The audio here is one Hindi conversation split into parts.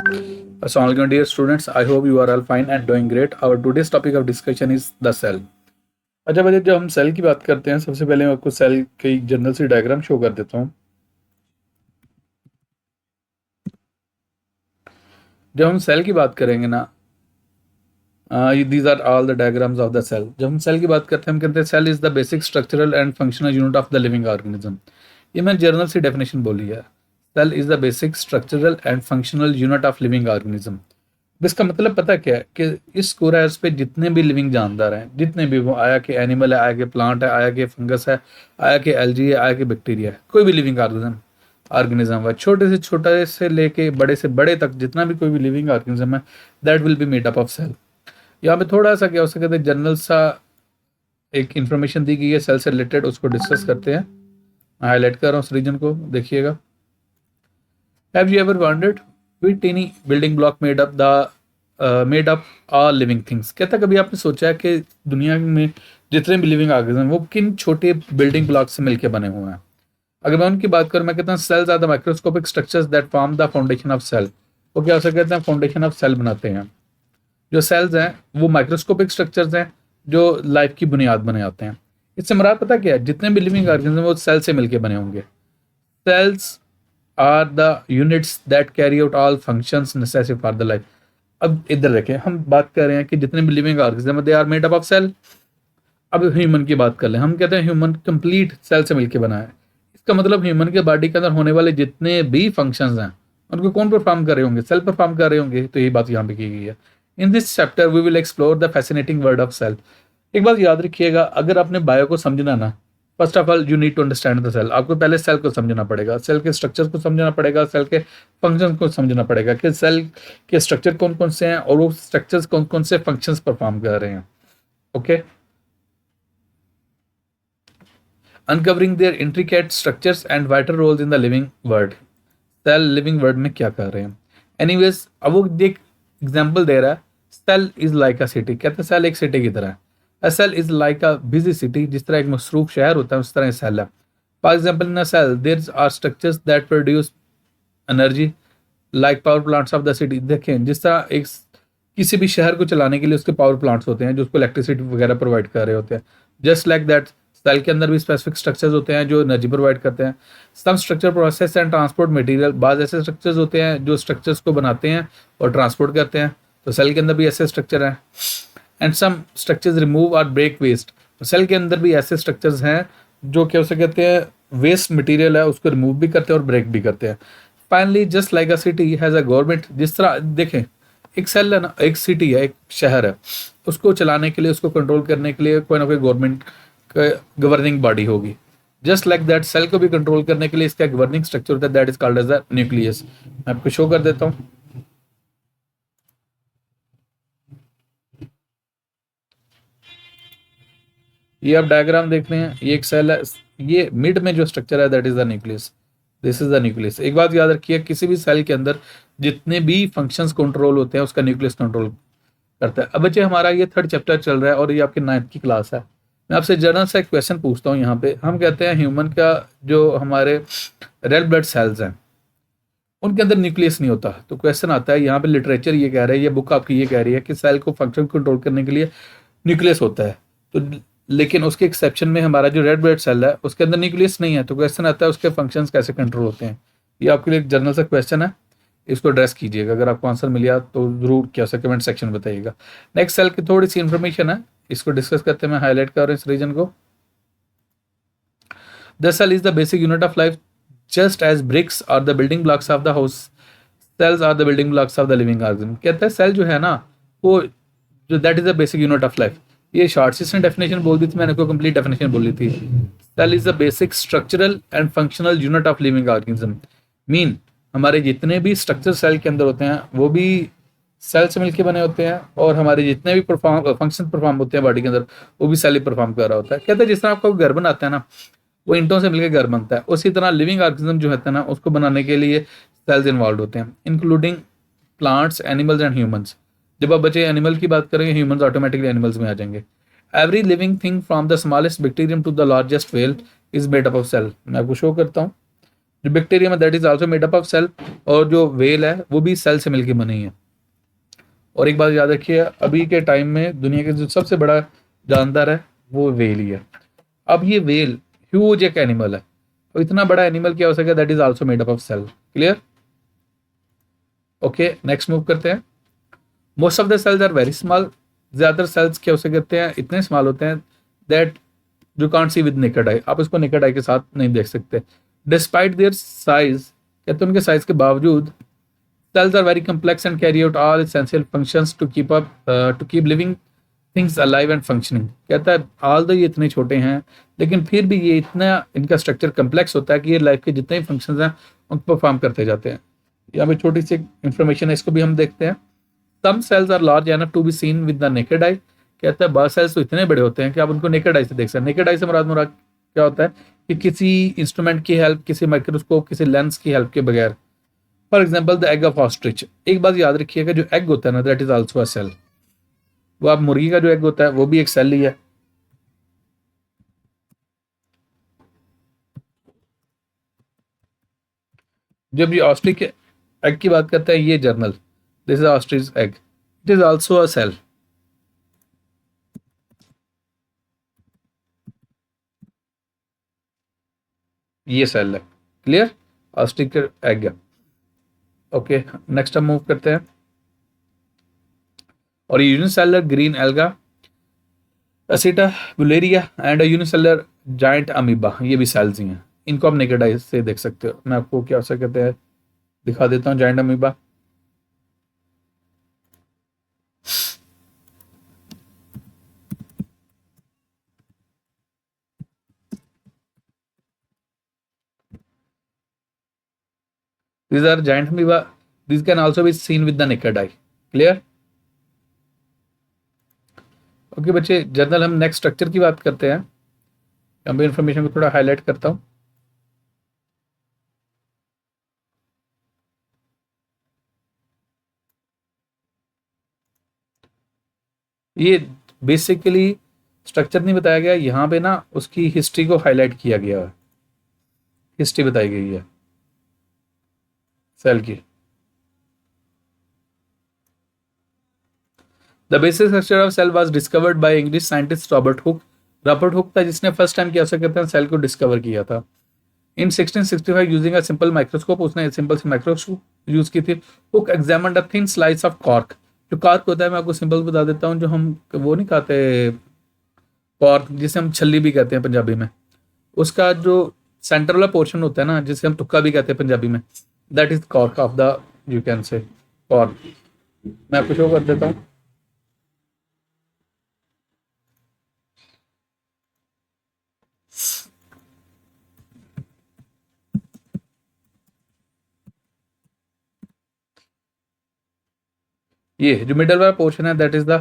Assalamualaikum dear students, I hope you are all fine and doing great. Our today's topic of discussion is the cell. अच्छा बच्चे, जब हम सेल की बात करते हैं सबसे पहले मैं आपको सेल की जनरल सी डायग्राम शो कर देता हूँ। जब हम सेल की बात करेंगे ना, these are all the diagrams of the cell. जब हम सेल की बात करते हैं हम कहते हैं cell is the basic structural and functional unit of the living organism. ये मैंने जनरल सी डेफिनेशन बोली है। Cell is the basic structural and functional unit of living organism. इसका मतलब पता क्या है कि इस पूरा एर्थ पे जितने भी लिविंग जानदार हैं, जितने भी, वो आया कि एनिमल है, आया कि प्लांट है, आया कि फंगस है, आया कि एल्गी है, आया कि बैक्टीरिया है, कोई भी लिविंग ऑर्गेनिज्म है, छोटे से लेके बड़े से बड़े तक जितना भी कोई भी लिविंग ऑर्गेनिज्म है, that will be made up of cell. यहाँ पे थोड़ा सा क्या हो सकता है, जनरल सा एक इंफॉर्मेशन दी गई है सेल से रिलेटेड, उसको डिस्कस करते हैं। हाईलाइट कर रहा हूँ उस रीजन को, देखिएगा। Have you ever wondered which any building block made up all living things? कहता कभी आपने सोचा है कि दुनिया में जितने भी लिविंग ऑर्गेनिज्म वो किन छोटे बिल्डिंग ब्लॉक से मिलकर बने हुए हैं? अगर मैं उनकी बात करूं, मैं कहता हूँ cells are the microscopic structures that form the foundation of cell. वो क्या हो कहते हैं, फाउंडेशन ऑफ सेल बनाते हैं। जो सेल्स हैं वो माइक्रोस्कोपिक स्ट्रक्चर्स हैं जो लाइफ की बुनियाद बने आते हैं। इससे मुराद पता क्या है, जितने भी लिविंग ऑर्गेनिज्म वो सेल से मिलकर बने होंगे। Cells are the units that carry out all functions necessary for the life. अब इधर देखें, हम बात कर रहे हैं कि जितने भी living organism they are made up of cell. अब ह्यूमन की बात कर लें, हम कहते हैं ह्यूमन कंप्लीट सेल से मिलकर बना है। इसका मतलब ह्यूमन के बॉडी के अंदर होने वाले जितने भी फंक्शंस हैं उनको कौन परफॉर्म कर रहे होंगे? सेल परफॉर्म कर रहे होंगे। तो यही बात यहाँ पे की गई है। In this chapter we will explore the fascinating word of cell. एक बात याद रखिएगा, अगर आपने बायो को समझना ना, first of all you need to understand the cell. आपको पहले सेल को समझना पड़ेगा, सेल के स्ट्रक्चर को समझना पड़ेगा, सेल के फंक्शन को समझना पड़ेगा कि सेल के स्ट्रक्चर कौन कौन से हैं और वो स्ट्रक्चर्स कौन कौन से फंक्शंस परफॉर्म कर रहे हैं। Okay, uncovering their intricate structures and vital roles in the living world. Cell living world में क्या कर रहे हैं? एनीवेज, अब वो देख एग्जाम्पल दे रहा है, cell is like a city. कहते हैं सेल एक सिटी की तरह है। A cell is like a busy city। जिस तरह एक मसरूफ शहर होता है उस तरह सेल है। For example, in a cell there are structures that produce energy like power plants of the city. देखें, जिस तरह एक किसी भी शहर को चलाने के लिए उसके पावर प्लांट्स होते हैं जो उसको इलेक्ट्रिसिटी वगैरह प्रोवाइड कर रहे होते हैं, जस्ट लाइक दैट सेल के अंदर भी स्पेसिफिक स्ट्रक्चर्स होते हैं जो एनर्जी प्रोवाइड करते हैं। Some structure process and transport material. बाद ऐसे स्ट्रक्चर्स होते हैं जो स्ट्रक्चर्स को बनाते हैं और ट्रांसपोर्ट करते हैं। तो सेल के अंदर भी ऐसे स्ट्रक्चर हैं। एंड सम स्ट्रक्चर्स रिमूव और ब्रेक वेस्ट। सेल के अंदर भी ऐसे स्ट्रक्चर्स हैं जो क्या उसे कहते हैं वेस्ट मटेरियल है उसको रिमूव भी करते हैं और ब्रेक भी करते हैं। Finally, just like a city has a government. जिस तरह देखें, एक सेल है ना, एक सिटी है, एक शहर है, उसको चलाने के लिए, उसको कंट्रोल करने के लिए कोई ना कोई गवर्नमेंट गवर्निंग बॉडी होगी। जस्ट लाइक दैट सेल को भी कंट्रोल करने के लिए इसका गवर्निंग स्ट्रक्चर होता है, that is called as the nucleus. मैं आपको शो कर देता हूँ। ये आप डायग्राम देख रहे हैं, ये एक सेल है, ये मिड में जो स्ट्रक्चर है that is the nucleus. This is the nucleus. एक बात याद रखिए, किसी भी सेल के अंदर जितने भी फंक्शंस कंट्रोल होते हैं उसका न्यूक्लियस कंट्रोल करता है। अब बच्चे, हमारा ये 3rd चैप्टर चल रहा है और ये आपके 9th की क्लास है। मैं आपसे जनरल सा एक क्वेश्चन पूछता हूँ। यहाँ पे हम कहते हैं ह्यूमन का जो हमारे रेड ब्लड सेल्स हैं उनके अंदर न्यूक्लियस नहीं होता। तो क्वेश्चन आता है, यहाँ पे लिटरेचर ये कह रहा है, ये बुक आपकी ये कह रही है कि सेल को फंक्शन कंट्रोल करने के लिए न्यूक्लियस होता है। तो लेकिन उसके एक्सेप्शन में हमारा जो रेड ब्लड सेल है उसके अंदर न्यूक्लियस नहीं है। तो क्वेश्चन आता है उसके फंक्शंस कैसे कंट्रोल होते हैं। ये आपके लिए एक जनरल सा क्वेश्चन है, इसको एड्रेस कीजिएगा। अगर आपको आंसर मिल गया तो जरूर क्या सा कमेंट सेक्शन में बताइएगा। नेक्स्ट सेल की थोड़ी सी इंफॉर्मेशन है, इसको डिस्कस करते हैं। मैं हाईलाइट कर रहा हूँ इस रीजन को। The cell is the basic unit of life just as bricks are the building blocks of the house. Cells are the building blocks of the living organism. कहते हैं सेल जो है ना वो जो that is the basic unit of life. ये शॉर्ट से डेफिनेशन बोल दी थी मैंने, को कंप्लीट डेफिनेशन बोली थी। Cell is the basic structural and functional unit of living organism. Mean हमारे जितने भी स्ट्रक्चर सेल के अंदर होते हैं वो भी सेल से मिलकर बने होते हैं और हमारे जितने भी फंक्शन परफॉर्म होते हैं बॉडी के अंदर वो भी सेल ही परफॉर्म कर रहा होता है। कहते हैं जिस तरह आपका घर बनाता है ना, वो ईंटों से मिलकर घर बनता है, उसी तरह लिविंग ऑर्गेनिज्म जो होता है ना उसको बनाने के लिए सेल्स इन्वॉल्व होते हैं, including plants, animals and humans. जब आप बचे एनिमल की बात करेंगे, ह्यूमंस ऑटोमेटिकली एनिमल्स में आ जाएंगे। Every living thing from the smallest bacterium to the largest whale is made up of cell. मैं आपको शो करता हूँ। जो बैक्टीरियम है that is also made up of cell, और जो वेल है वो भी सेल से मिलकर बनी है। और एक बात याद रखिए, अभी के टाइम में दुनिया के जो सबसे बड़ा जानदार है वो वेल ही है। अब ये वेल ह्यूज एक एनिमल है, तो इतना बड़ा एनिमल क्या हो सके, that is also made up of cell. Clear? Okay, next move करते हैं। Most of the cells are very small. ज्यादातर सेल्स क्या हो सकते हैं, इतने स्मॉल होते हैं that you can't see with naked eye, आप इसको नेकेड आई के साथ नहीं देख सकते। डिस्पाइट देयर साइज, कहते हैं उनके साइज के बावजूद, cells are very complex and carry out all essential functions to keep living things alive and functioning। कहता है ऑल दो ये इतने छोटे हैं लेकिन फिर भी ये इतना इनका स्ट्रक्चर कम्प्लेक्स होता है कि ये लाइफ के जितने भी फंक्शंस हैं उनको परफॉर्म करते जाते हैं। यहाँ पे छोटी सी इंफॉर्मेशन है, इसको भी हम देखते हैं। Some cells are large enough to be seen with the naked eye. कहता है बहुत सेल्स तो इतने बड़े होते हैं कि आप उनको नेकेड आई से देख सकते हैं। नेकेड आई से मुराद क्या होता है कि किसी इंस्ट्रूमेंट की हेल्प, किसी माइक्रोस्कोप, किसी लेंस की हेल्प के बगैर। For example the egg of ostrich. एक बात याद रखिएगा, जो एग होता है ना that is also a cell. वो आप मुर्गी का जो एग होता है वो भी एक सेल ही है। जब ये ऑस्ट्रिच एग की बात करता है, ये journal, this is ostrich egg, it is also a cell. ये सेल है। क्लियर? ऑस्ट्रिच एग है। ओके, नेक्स्ट हम मूव करते हैं। और unicellular green alga Acetabularia and unicellular giant amoeba, ये भी सेल्स ही हैं। इनको आप नेकेड आई से देख सकते हो। मैं आपको क्या से कहते हैं दिखा देता हूँ। Giant amoeba, these are giant amoeba, these can also be seen with the naked eye। Clear? Okay बच्चे, जनरल हम नेक्स्ट स्ट्रक्चर की बात करते हैं। यहाँ पे इंफॉर्मेशन को थोड़ा हाईलाइट करता हूँ। ये बेसिकली स्ट्रक्चर नहीं बताया गया यहाँ पे ना, उसकी हिस्ट्री को हाईलाइट किया गया है। हिस्ट्री बताई गई है सेल की। The basic structure of cell was discovered by English scientist Robert Hooke. Robert Hooke था जिसने फर्स्ट टाइम क्या कहते हैं सेल को डिस्कवर किया था। इन 1665 यूजिंग अ सिंपल माइक्रोस्कोप, उसने सिंपल सी माइक्रोस्कोप यूज की थी। Hook examined a thin slice of cork. जो कॉर्क होता है मैं आपको सिंपल बता देता हूँ, जो हम वो नहीं खाते कॉर्क, जिसे हम छल्ली भी कहते हैं पंजाबी में, उसका जो सेंटर वाला पोर्शन होता है ना, जिसे हम तुक्का भी कहते हैं पंजाबी में, that is cork of the, you can say cork. मैं आपको शो कर देता हूँ। ये जो मिडल वाला पोर्शन है that is the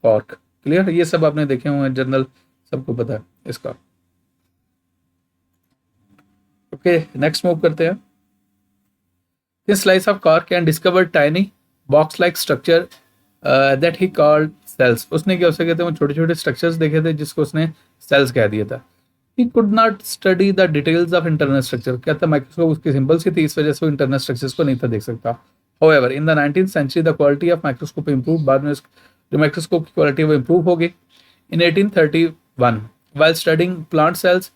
cork. Clear? ये सब आपने देखे हुए हैं, जर्नल सबको पता है इसका। ओके, नेक्स्ट मूव करते हैं। This slice of cork can discover tiny box like structure that he called cells. उसने क्या कहते हैं वो छोटे छोटे स्ट्रक्चर्स देखे थे जिसको उसने सेल्स कह दिया था। He could not study the details of internal structure. कहता माइक्रोस्कोप उसकी सिंपल सी थी, इस वजह से वो इंटरनल स्ट्रक्चर्स को नहीं था देख सकता। However, in the 19th century, the quality of microscope improved। बाद में जो माइक्रोस्कोप की क्वालिटी वो इम्प्रूव हो गई। In 1831, while studying plant cells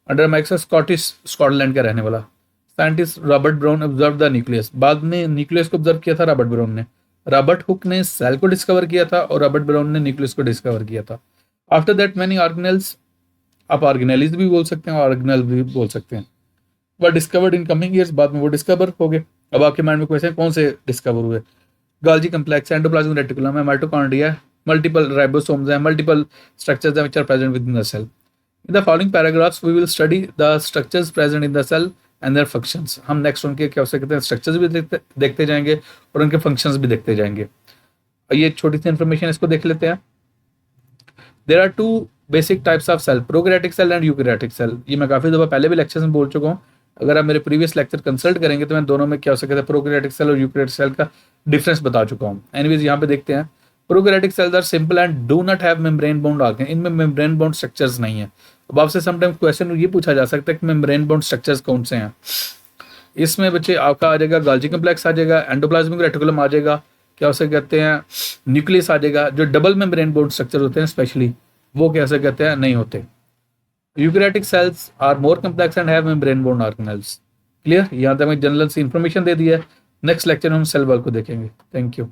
under microscope, Scotland का रहने वाला scientist Robert brown observe the nucleus. बाद में न्यूक्लियस को ऑब्जर्व किया था रॉबर्ट ब्राउन ने। रॉबर्ट हुक ने सेल को डिस्कवर किया था और रॉबर्ट ब्राउन ने न्यूक्लियस को डिस्कवर किया था। आफ्टर दैट मैनी ऑर्गेनेल्स, आप ऑर्गेनेलिज भी बोल सकते हैं और ऑर्गेनल भी बोल सकते हैं, वह डिस्कवर्ड इन कमिंग ईयर्स। बाद में वो डिस्कवर हो गए। अब आपके माइंड में क्वेश्चन कौन से डिस्कवर हुए? गोल्गी कम्प्लेक्स, एंडोप्लाज्मिक रेटिकुलम है, माइटोकॉन्ड्रिया है, मल्टीपल राइबोसोम्स हैं, मल्टीपल स्ट्रक्चर्स हैं which are present within the cell. In the following paragraphs we will study the structures present in the cell and their functions. हम नेक्स्ट उनके क्या हो सकते हैं स्ट्रक्चर्स भी देखते जाएंगे और उनके फंक्शंस भी देखते जाएंगे। ये छोटी सी इन्फॉर्मेशन इसको देख लेते हैं। There are two basic types of cell, prokaryotic cell and eukaryotic cell. ये मैं काफी दफा पहले भी लेक्चर में बोल चुका हूँ। अगर आप मेरे प्रीवियस लेक्चर कंसल्ट करेंगे तो मैं दोनों में क्या हो सकता है प्रोकैरियोटिक सेल और यूकैरियोटिक सेल का डिफरेंस बता चुका हूँ। एनीवेज यहाँ पे देखते हैं। Prokaryotic cells are simple and do not have membrane bound organ. इनमें मेम्ब्रेन बाउंड स्ट्रक्चर्स नहीं है। अब आपसे समटाइम क्वेश्चन ये पूछा जा सकता है कि मेम्ब्रेन बाउंड स्ट्रक्चर्स कौन से हैं। इसमें बच्चे आपका आ जाएगा गाल्जी कम्प्लेक्स आ जाएगा, एंडोप्लाज्मिक रेटिकुलम आ जाएगा, क्या उसे कहते हैं न्यूक्लियस आ जाएगा। जो डबल मेम्ब्रेन बोर्ड स्ट्रक्चर होते हैं स्पेशली वो कैसे कहते हैं नहीं होते। Eukaryotic cells are more complex and have membrane borne organelles. Clear, यहाँ तक मैं जनरल सी इंफॉर्मेशन दे दी है। नेक्स्ट लेक्चर में हम सेल वॉल को देखेंगे। Thank you.